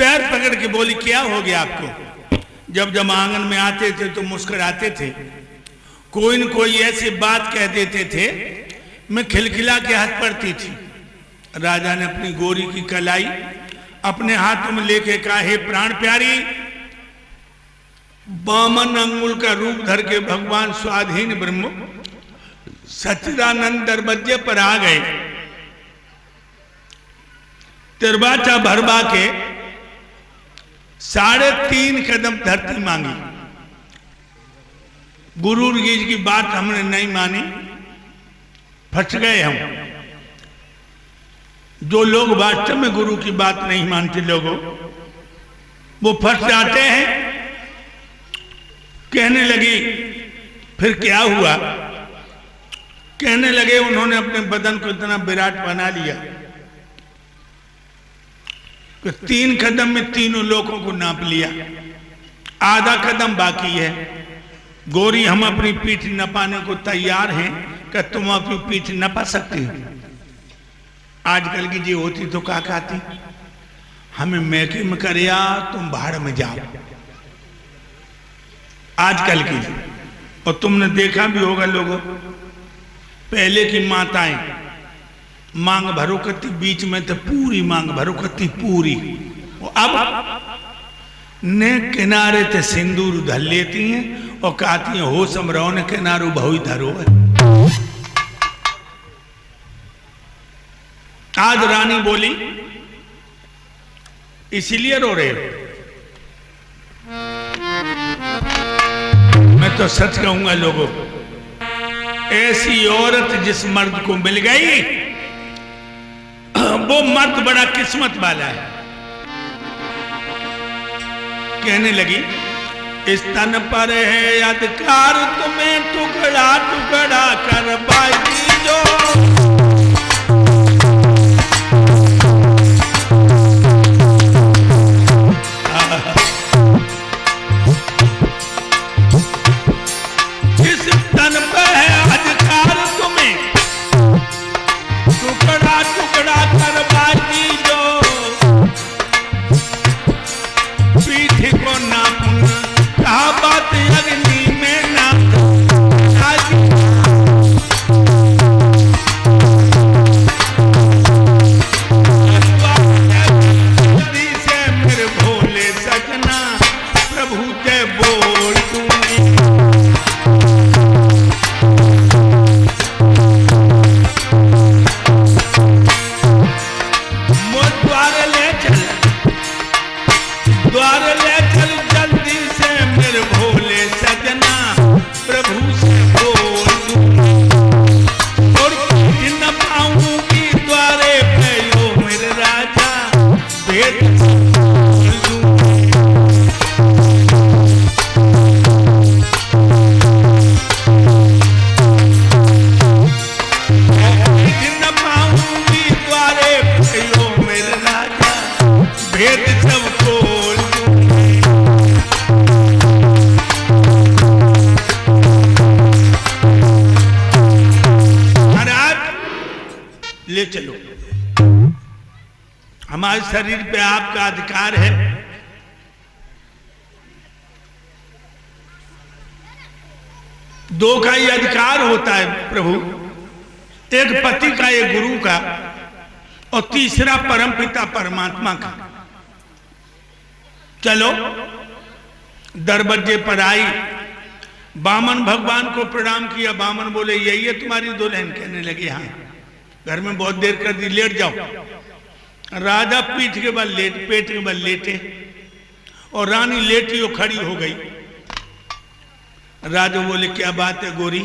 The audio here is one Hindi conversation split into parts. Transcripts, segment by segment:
पैर पकड़ के बोली क्या हो गया आपको? जब जब आंगन में आते थे तो मुस्कुराते थे, कोई न कोई ऐसी बात कह देते थे, मैं खिलखिला के हंस पड़ती थी। राजा ने अपनी गोरी की कलाई अपने हाथों में लेके कहा, हे प्राण प्यारी, बामन अंगुल का रूप धर के भगवान स्वाधीन ब्रह्म सच्चिदानंद दरवाजे पर आ गए। तिरबाचा भरवा के 3.5 कदम धरती मांगी। गुरु जी की बात हमने नहीं मानी, फंस गए हम। जो लोग वास्तव में गुरु की बात नहीं मानते लोगों, वो फंस जाते हैं। कहने लगी फिर क्या हुआ? कहने लगे उन्होंने अपने बदन को इतना विराट बना लिया कि 3 कदम में तीनों लोगों को नाप लिया, आधा कदम बाकी है। गोरी हम अपनी पीठ नपाने को तैयार हैं कि तुम अपनी पीठ नपा सकती हो? आजकल की जी होती तो क्या कहती, हमें मैके में करिया, तुम भाड़ में जाओ। आजकल की, और तुमने देखा भी होगा लोगों, पहले की माताएं मांग भरो करती, बीच में तो पूरी मांग भरो करती पूरी। अब ने किनारे ते सिंदूर धर लेती हैं और कहती हैं हो समरो ने किनारू बहु धरो है। आज रानी बोली इसीलिए रो रहे हो? मैं तो सच कहूंगा लोगों, ऐसी औरत जिस मर्द को मिल गई वो मर्द बड़ा किस्मत वाला है। कहने लगी इस तन पर है अधिकार, तुम्हें टुकड़ा टुकड़ा कर बाजी जो। ले चलो, हमारे शरीर पे आपका अधिकार है। दो का ही अधिकार होता है प्रभु, एक पति का, एक गुरु का, और तीसरा परमपिता परमात्मा का। चलो दरवाजे पर आई, बामन भगवान को प्रणाम किया। बामन बोले यही है तुम्हारी दुल्हन? कहने लगी हाँ। घर में बहुत देर कर दी, लेट जाओ। राजा पीठ के बल पेट के बल लेटे और रानी लेटी और खड़ी हो गई। राजा बोले क्या बात है गोरी,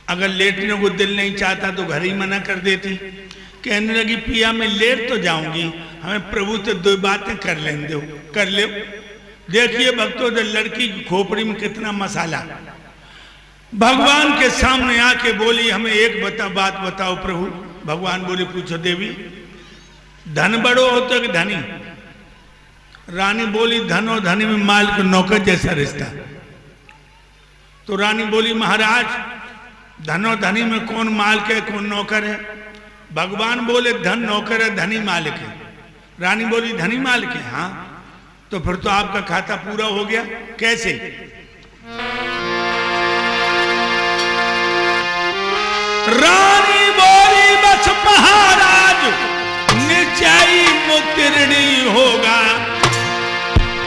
अगर लेटने को दिल नहीं चाहता तो घर ही मना कर देती। कहने लगी पिया मैं लेट तो जाऊंगी, हमें प्रभु से 2 बातें कर लेने दो, कर ले। देखिए भक्तों, लड़की की खोपड़ी में कितना मसाला। भगवान के सामने आके बोली हमें एक बात बताओ प्रभु। भगवान बोले पूछो देवी, धन बड़ो होता कि धनी? रानी बोली धन और धनी में मालिक नौकर जैसा रिश्ता। तो रानी बोली महाराज धन और धनी में कौन मालिक है कौन नौकर है? भगवान बोले धन नौकर है, धनी मालिक है। रानी बोली धनी माल के, हाँ। तो फिर तो आपका खाता पूरा हो गया। कैसे? रानी बोली बस महाराज निश्चय मुक्तिरणी होगा,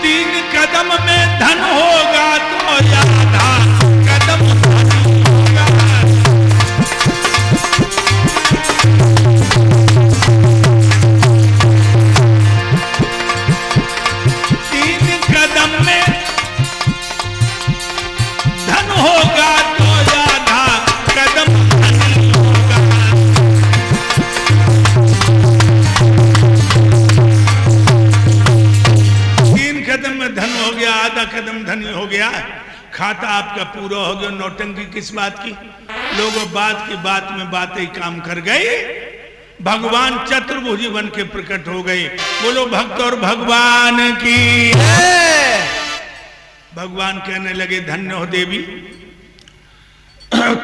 3 कदम में धन होगा तो आधा कदम धनी होगा। 3 कदम में धन होगा तो आधा कदम धनी होगा। 3 कदम में धन हो गया, आधा कदम धनी हो गया, खाता आपका पूरा हो गया। नौटंकी किस बात की? लोगों बात की बात में बातें काम कर गए, भगवान चतुर्भुज बन के प्रकट हो गए। बोलो भक्त और भगवान की। भगवान कहने लगे धन्य हो देवी,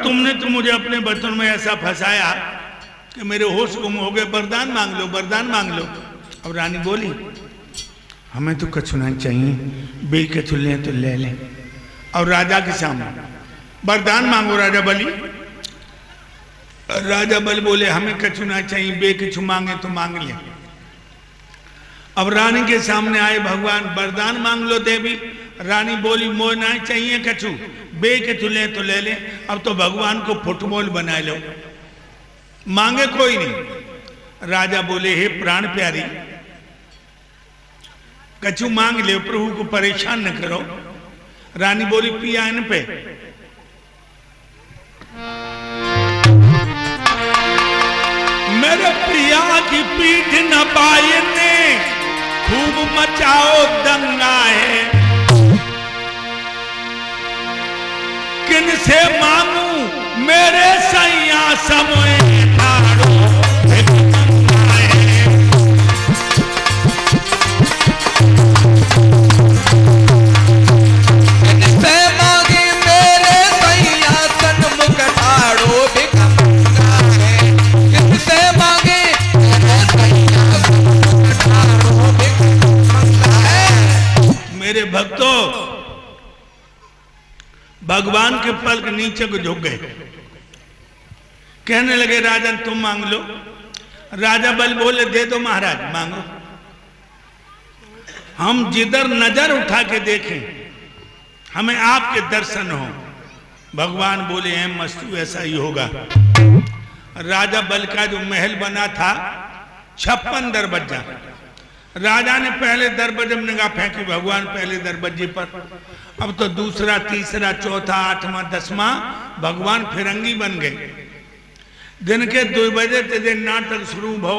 तुमने तो मुझे अपने बचन में ऐसा फंसाया कि मेरे होश गुम हो गए। वरदान मांग लो, वरदान मांग लो। अब रानी बोली हमें तो कछु नहीं चाहिए, बे कछु ले तो ले लें। और राजा के सामने वरदान मांगो राजा बलि। राजा बल बोले हमें कछु ना चाहिए, बे कछु मांगे तो मांग ले। अब रानी के सामने आए भगवान, वरदान मांग लो देवी। रानी बोली मोह ना चाहिए कछु, बे कछु ले तो ले ले। अब तो भगवान को फुटबॉल बना लो, मांगे कोई नहीं। राजा बोले हे प्राण प्यारी कछु मांग ले, प्रभु को परेशान न करो। रानी बोली पिया इन पे। मेरे प्रिया की पीठ न पायने, खूब मचाओ दंगा है। किन से मांगू मेरे सैया समय ठाड़ो मेरे भक्तों। भगवान के पलक नीचे को झुक गए, कहने लगे राजन तुम मांग लो। राजा बल बोले दे दो महाराज, मांगो। हम जिधर नजर उठा के देखें हमें आपके दर्शन हो। भगवान बोले हैं मस्तु ऐसा ही होगा। राजा बल का जो महल बना था 56 दरवाजा, राजा ने पहले दरवाजे में निगाह फेंकी, भगवान पहले दरवाजे पर। अब तो दूसरा, तीसरा, चौथा, 8वां, 10वां भगवान फिरंगी बन गए। दिन के 2 बजे ते नाटक शुरू भो,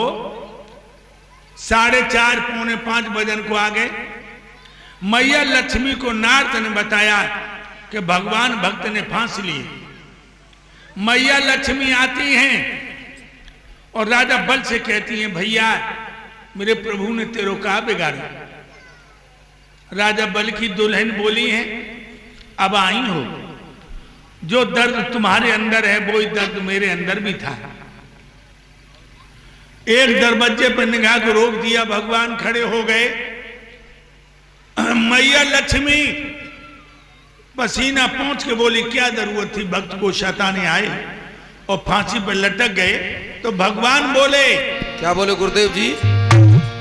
4:30 पौने 5 बजन को आ गए। मैया लक्ष्मी को नारद ने बताया कि भगवान भक्त ने फांस लिए। मैया लक्ष्मी आती हैं और राजा बल से कहती हैं भैया मेरे प्रभु ने तेरो कहा बिगाड़ा। राजा बल की दुल्हन बोली है अब आई हो, जो दर्द तुम्हारे अंदर है वो दर्द मेरे अंदर भी था। एक दरवाजे पर निगाह को रोक दिया, भगवान खड़े हो गए। मैया लक्ष्मी पसीना पहुंच के बोली क्या जरूरत थी, भक्त को शैतानी आए और फांसी पर लटक गए। तो भगवान बोले, क्या बोले गुरुदेव जी?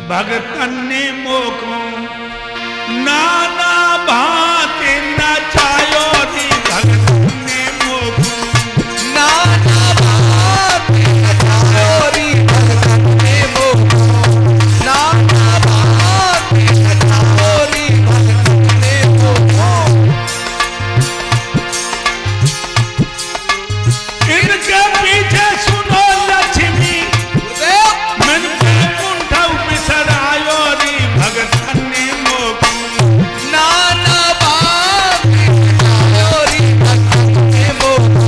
भगतन ने मोको नाना भांति नचायो दी, भगतन ने मोको नाना भांति नचायो दी, भगतन ने मोको नाना भांति नचायो दी, भगतन ने मोको। इनके पीछे सुनो लक्ष्मी मन पे कुंठा बिसर आयो दी, भगतन ने मोको नाना भांति नचायो दी, भगतन ने मोको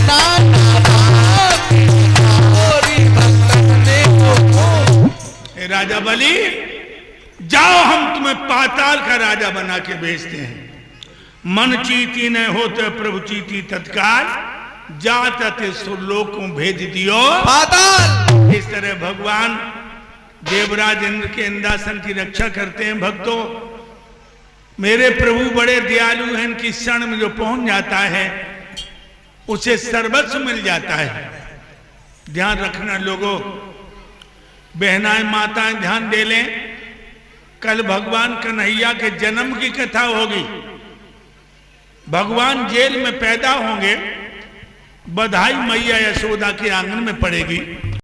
नाना भांति नचायो दी, भगतन ने मोको। ए राजा बलि जाओ हम तुम्हें पाताल का राजा बना के भेजते हैं। मन चीती न होते प्रभु चीती तत्काल, जाते सुरलोक को भेज दियो पाताल। इस तरह भगवान देवराज इंद्र के इंद्रासन की रक्षा करते हैं। भक्तों, मेरे प्रभु बड़े दयालु हैं, इनकी शरण में जो पहुंच जाता है उसे सर्वस्व मिल जाता है। ध्यान रखना लोगों, बहनाएं माताएं ध्यान दे लें, कल भगवान कन्हैया के जन्म की कथा होगी। भगवान जेल में पैदा होंगे, बधाई मैया यशोदा के आंगन में पड़ेगी।